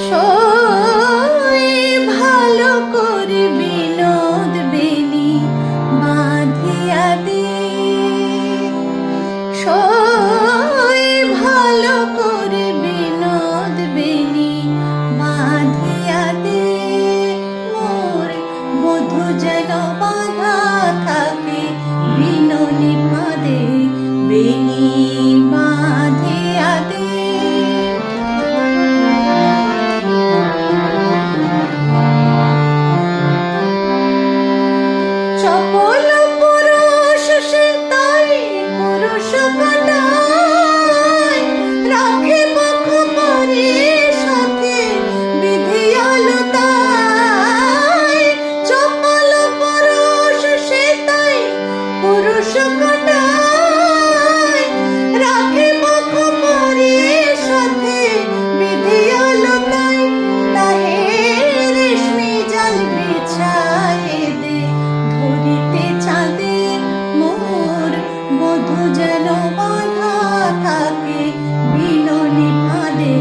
সই ভালো করে বিনোদ বেনি বাঁধিয়া দে, সই ভালো করে বিনোদ বেনি বাঁধিয়া দে, মোর বধূ যেন বাঁধা থাকে বিনোনি ফাঁদে, বেনি বাঁধিয়া দে। চপল পুরুষ সে তাই পুরুষ কাটায়, রাখে মুখ পরি সাথে বিধিয়ালো তাই। চপল পুরুষ সে তাই পুরুষ কাটায়, রাখে মুখ পরি সাথে বিধিয়ালো তাই। তাহে রেশমি জাল বিছায়ে দে, ধরিতে চাঁদে মোর বধূ যেন বাঁধা থাকে বিনোনি ফাঁদে,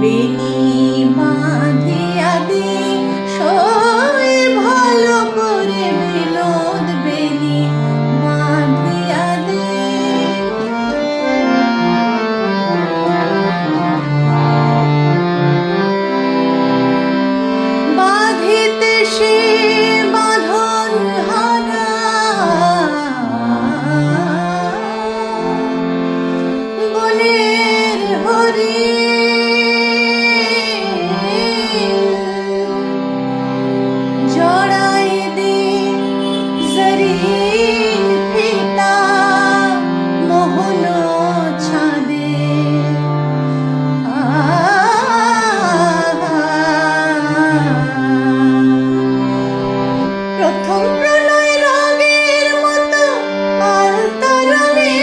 বেনি বাঁধিয়া দে। সই ভালো করে বিনোদ বেনি বাঁধিয়া দে। বাঁধিতে সে বাঁধন হারা, বনের হরিণ জড়াই দে জরিন ফিতা মোহন ছাদে। প্রথম প্রলয় রাগের মতো আলতা রঙে,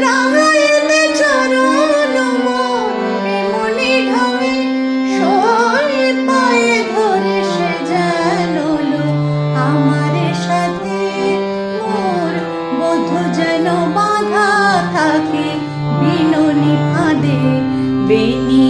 রাঙাইতে চরণ মোর এমনি ঢঙে। সই পায়ে ধরে সে যেন লো আমারে সাথে, মোর বধূ যেন বাঁধা থাকে বিনোনি ফাঁদে, বেনি